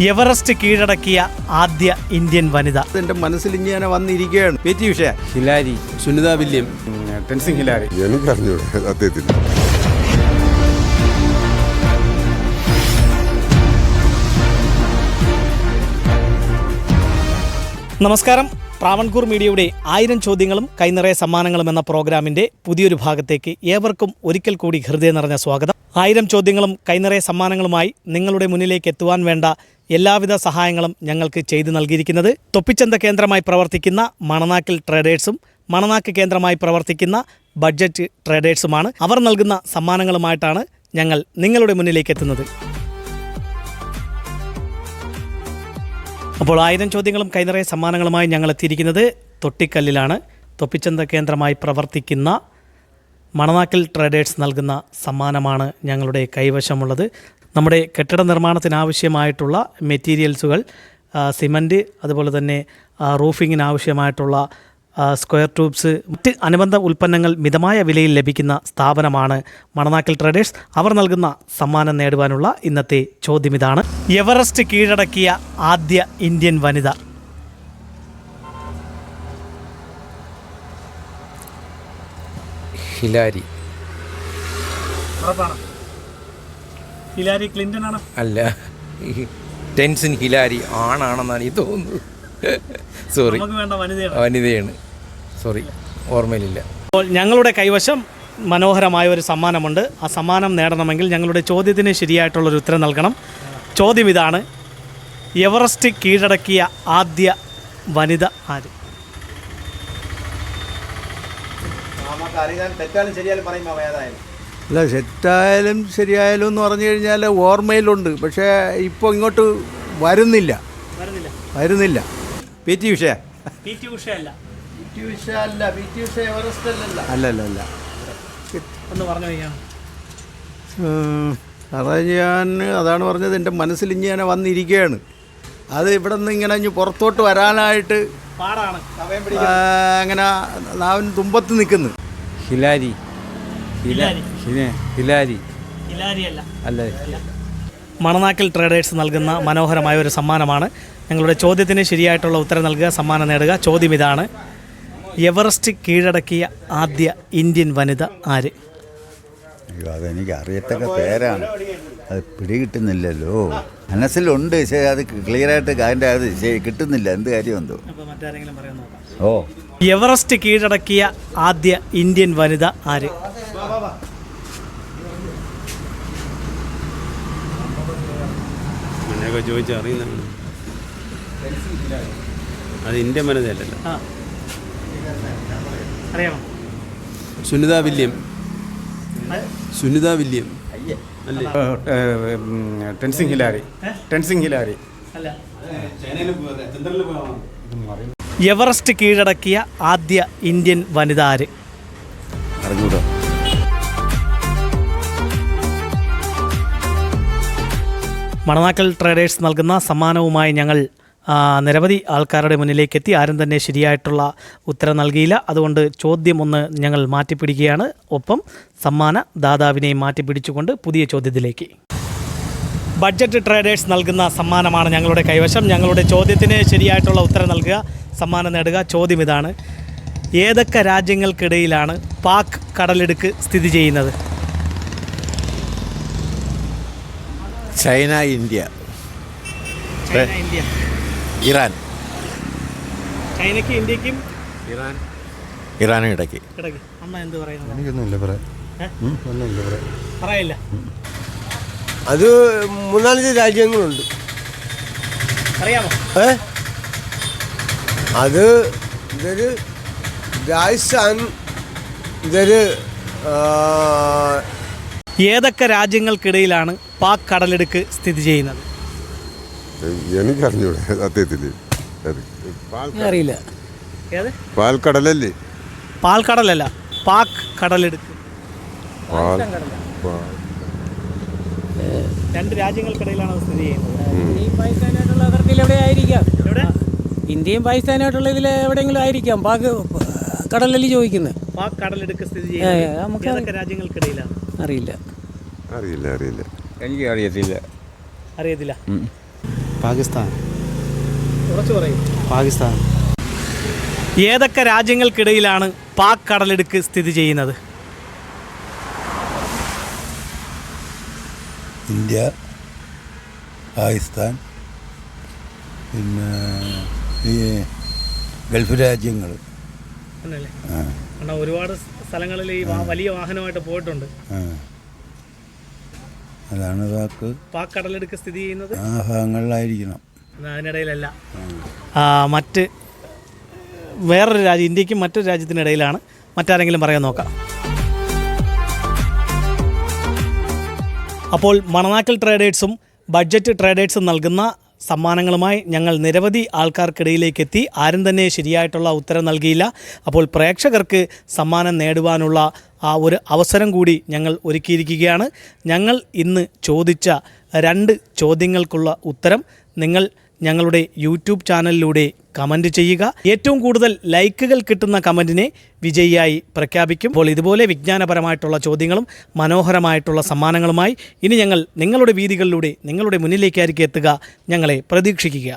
Everest കീഴടക്കിയ ആദ്യ Indian വനിത. എൻ്റെ മനസ്സിൽ ഇങ്ങനെ വന്നിരിക്കുകയാണ്. PT. Usha, Hillary, Sunita William, Tenzing Hillary. എനിക്കറിഞ്ഞൂടെ അദ്ദേഹത്തിന്. നമസ്കാരം. ട്രാവൻകൂർ മീഡിയയുടെ 1000 ചോദ്യങ്ങളും കൈനിറയ സമ്മാനങ്ങളും എന്ന പ്രോഗ്രാമിൻ്റെ പുതിയൊരു ഭാഗത്തേക്ക് ഏവർക്കും ഒരിക്കൽ കൂടി ഹൃദയം നിറഞ്ഞ സ്വാഗതം. 1000 ചോദ്യങ്ങളും കൈനിറയ സമ്മാനങ്ങളുമായി നിങ്ങളുടെ മുന്നിലേക്ക് എത്തുവാൻ വേണ്ട എല്ലാവിധ സഹായങ്ങളും ഞങ്ങൾക്ക് ചെയ്തു നൽകിയിരിക്കുന്നത് തൊപ്പിച്ചന്ത കേന്ദ്രമായി പ്രവർത്തിക്കുന്ന മണനാക്കിൽ ട്രേഡേഴ്സും മണനാക്ക് കേന്ദ്രമായി പ്രവർത്തിക്കുന്ന ബഡ്ജറ്റ് ട്രേഡേഴ്സുമാണ്. അവർ നൽകുന്ന സമ്മാനങ്ങളുമായിട്ടാണ് ഞങ്ങൾ നിങ്ങളുടെ മുന്നിലേക്ക് എത്തുന്നത്. അപ്പോൾ 1000 ചോദ്യങ്ങളും കൈനിറയ സമ്മാനങ്ങളുമായി ഞങ്ങൾ എത്തിയിരിക്കുന്നത് തൊട്ടിക്കല്ലിലാണ്. തൊപ്പിച്ചന്ത കേന്ദ്രമായി പ്രവർത്തിക്കുന്ന മണനാക്കിൽ ട്രേഡേഴ്സ് നൽകുന്ന സമ്മാനമാണ് ഞങ്ങളുടെ കൈവശമുള്ളത്. നമ്മുടെ കെട്ടിട നിർമ്മാണത്തിനാവശ്യമായിട്ടുള്ള മെറ്റീരിയൽസുകൾ, സിമൻറ്റ്, അതുപോലെ തന്നെ റൂഫിങ്ങിനാവശ്യമായിട്ടുള്ള സ്ക്വയർ ട്യൂബ്സ്, മറ്റ് അനുബന്ധ ഉൽപ്പന്നങ്ങൾ മിതമായ വിലയിൽ ലഭിക്കുന്ന സ്ഥാപനമാണ് മണനാക്കിൽ ട്രേഡേഴ്സ്. അവർ നൽകുന്ന സമ്മാനം നേടുവാനുള്ള ഇന്നത്തെ ചോദ്യം ഇതാണ്: എവറസ്റ്റ് കീഴടക്കിയ ആദ്യ ഇന്ത്യൻ വനിത. ഹിലാരി. ഹിലാരി ക്ലിൻ്റൺ ആണ്? അല്ല, ടെൻസിംഗ് ഹിലാരി ആണാണെന്നാണ് എനിക്ക് തോന്നുന്നത്. സോറി, വനിതയാണ്. സോറി, ഓർമ്മയിലില്ല. അപ്പോൾ ഞങ്ങളുടെ കൈവശം മനോഹരമായ ഒരു സമ്മാനമുണ്ട്. ആ സമ്മാനം നേടണമെങ്കിൽ ഞങ്ങളുടെ ചോദ്യത്തിന് ശരിയായിട്ടുള്ളൊരു ഉത്തരം നൽകണം. ചോദ്യം ഇതാണ്: എവറസ്റ്റ് കീഴടക്കിയ ആദ്യ വനിത ആര്? അല്ല, തെറ്റായാലും ശരിയായാലും എന്ന് പറഞ്ഞു കഴിഞ്ഞാൽ ഓർമ്മയിലുണ്ട്, പക്ഷേ ഇപ്പോൾ ഇങ്ങോട്ട് വരുന്നില്ല. പി.ടി. ഉഷ. പി.ടി. ഉഷ അല്ല. പി.ടി. ഉഷ അല്ല. പി.ടി. ഉഷ എവറസ്റ്റ് അല്ലല്ല. ഒന്ന് പറഞ്ഞു കഴിഞ്ഞാൽ ഞാൻ അതാണ് പറഞ്ഞത്. എൻ്റെ മനസ്സിൽ ഇങ്ങനെ വന്നിരിക്കുകയാണ്. അത് ഇവിടെ നിന്ന് ഇങ്ങനെ ഇനി പുറത്തോട്ട് വരാനായിട്ട് പാടാണ്. അങ്ങനെ നാവിൻ തുമ്പത്ത് നിൽക്കുന്നു. ഹിലാരി. അല്ല. മണനാക്കിൽ ട്രേഡേഴ്സ് നൽകുന്ന മനോഹരമായ ഒരു സമ്മാനമാണ്. ഞങ്ങളുടെ ചോദ്യത്തിന് ശരിയായിട്ടുള്ള ഉത്തരം നൽകുക, സമ്മാനം നേടുക. ചോദ്യം ഇതാണ്: എവറസ്റ്റ് കീഴടക്കിയ ആദ്യ ഇന്ത്യൻ വനിത ആര്? അയ്യോ, അതെനിക്ക് അറിയത്തക്ക പേരാണ്. അത് പിടികിട്ടുന്നില്ലല്ലോ. മനസ്സിലുണ്ട്, പക്ഷേ അത് ക്ലിയറായിട്ട് അതിൻ്റെ അത് കിട്ടുന്നില്ല. എന്ത് കാര്യമെന്തോ. ഓ, എവറസ്റ്റ് കീഴടക്കിയ ആദ്യ ഇന്ത്യൻ വനിത ആര്? അങ്ങനെയൊക്കെ ചോദിച്ചറിയുന്നുണ്ട്. അത് ഇന്ത്യൻ വനിതയല്ലല്ലോ. അറിയാമോ? സുനിത വില്യം. അല്ലേ? ടെൻസിംഗ് ഹിലാരി. അല്ല. എവറസ്റ്റ് കീഴടക്കിയ ആദ്യ ഇന്ത്യൻ വനിത ആര്? അറിഞ്ഞൂടോ. മണനാക്കൽ ട്രേഡേഴ്സ് നൽകുന്ന സമ്മാനവുമായി ഞങ്ങൾ നിരവധി ആൾക്കാരുടെ മുന്നിലേക്ക് എത്തി. ആരും തന്നെ ശരിയായിട്ടുള്ള ഉത്തരം നൽകിയില്ല. അതുകൊണ്ട് ചോദ്യം ഒന്ന് ഞങ്ങൾ മാറ്റിപ്പിടിക്കുകയാണ്. ഒപ്പം സമ്മാന ദാതാവിനെയും മാറ്റിപ്പിടിച്ചുകൊണ്ട് പുതിയ ചോദ്യത്തിലേക്ക്. ബഡ്ജറ്റ് ട്രേഡേഴ്സ് നൽകുന്ന സമ്മാനമാണ് ഞങ്ങളുടെ കൈവശം. ഞങ്ങളുടെ ചോദ്യത്തിന് ശരിയായിട്ടുള്ള ഉത്തരം നൽകുക, സമ്മാനം നേടുക. ചോദ്യം ഇതാണ്: ഏതൊക്കെ രാജ്യങ്ങൾക്കിടയിലാണ് പാക് കടലിടുക്ക് സ്ഥിതി ചെയ്യുന്നത്? China, India, Iran. ചൈനയ്ക്ക് ഇന്ത്യക്കും ഇറാനും ഇടയ്ക്ക്. അമ്മ എന്ത് പറയുന്നത്? എനിക്കൊന്നുമില്ല പറയാൻ. പറയില്ല. അത് 3-4 രാജ്യങ്ങളുണ്ട്. അറിയാമോ? അത് ഇതൊരു രാജസ്ഥാൻ, ഇതൊരു ഏതൊക്കെ രാജ്യങ്ങൾക്കിടയിലാണ് പാക് കടലിടുക്ക് സ്ഥിതി ചെയ്യുന്നത്? എനിക്കറിഞ്ഞൂടെ അദ്ദേഹത്തിന്. അറിയില്ല. ഏത്? പാൽക്കടലല്ലേ? പാൽക്കടലല്ല, പാക് കടലിടുക്ക്. 2 രാജ്യങ്ങൾക്കിടയിലാണ് അത് സ്ഥിതി ചെയ്യുന്നത്. ഇന്ത്യയും പാകിസ്ഥാനായിട്ടുള്ള ഇതിൽ എവിടെയെങ്കിലും ആയിരിക്കാം. പാക് കടലല്ലേ ചോദിക്കുന്നത്? പാക് കടലിടുക്ക് സ്ഥിതി ചെയ്യുന്നത് ഏതൊക്കെ രാജ്യങ്ങൾക്കിടയിലാണ്? അറിയില്ല. അറിയില്ല. എനിക്ക് അറിയത്തില്ല. അറിയത്തില്ല. പാകിസ്ഥാൻ ഉറച്ചു പറയും. പാകിസ്ഥാൻ ഏതൊക്കെ രാജ്യങ്ങൾക്കിടയിലാണ് പാക് കടലിടുക്ക് സ്ഥിതി ചെയ്യുന്നത്? ഇന്ത്യ, പാകിസ്ഥാൻ, പിന്നെ ഈ ഗൾഫ് രാജ്യങ്ങൾ. എന്നല്ലേ? കാരണം ഒരുപാട് സ്ഥലങ്ങളിൽ ഈ വലിയ വാഹനമായിട്ട് പോയിട്ടുണ്ട്. അതാണ് പാക് കടലിടുക്ക് സ്ഥിതി ചെയ്യുന്നത് ആ ഭാഗങ്ങളിലായിരിക്കണം. അതിനിടയിലല്ല, മറ്റ് വേറൊരു രാജ്യം, ഇന്ത്യക്കും മറ്റൊരു രാജ്യത്തിനിടയിലാണ്. മറ്റാരെങ്കിലും പറയാൻ നോക്കാം. അപ്പോൾ മണനാക്കൽ ട്രേഡേഴ്സും ബഡ്ജറ്റ് ട്രേഡേഴ്സും നൽകുന്ന സമ്മാനങ്ങളുമായി ഞങ്ങൾ നിരവധി ആൾക്കാർക്കിടയിലേക്ക് എത്തി. ആരും തന്നെ ശരിയായിട്ടുള്ള ഉത്തരം നൽകിയില്ല. അപ്പോൾ പ്രേക്ഷകർക്ക് സമ്മാനം നേടുവാനുള്ള ആ ഒരു അവസരം കൂടി ഞങ്ങൾ ഒരുക്കിയിരിക്കുകയാണ്. ഞങ്ങൾ ഇന്ന് ചോദിച്ച 2 ചോദ്യങ്ങൾക്കുള്ള ഉത്തരം നിങ്ങൾ ഞങ്ങളുടെ യൂട്യൂബ് ചാനലിലൂടെ കമൻറ്റ് ചെയ്യുക. ഏറ്റവും കൂടുതൽ ലൈക്കുകൾ കിട്ടുന്ന കമൻറ്റിനെ വിജയിയായി പ്രഖ്യാപിക്കും. അപ്പോൾ ഇതുപോലെ വിജ്ഞാനപരമായിട്ടുള്ള ചോദ്യങ്ങളും മനോഹരമായിട്ടുള്ള സമ്മാനങ്ങളുമായി ഇനി ഞങ്ങൾ നിങ്ങളുടെ വീതികളിലൂടെ നിങ്ങളുടെ മുന്നിലേക്കായിരിക്കും എത്തുക. ഞങ്ങളെ പ്രതീക്ഷിക്കുക.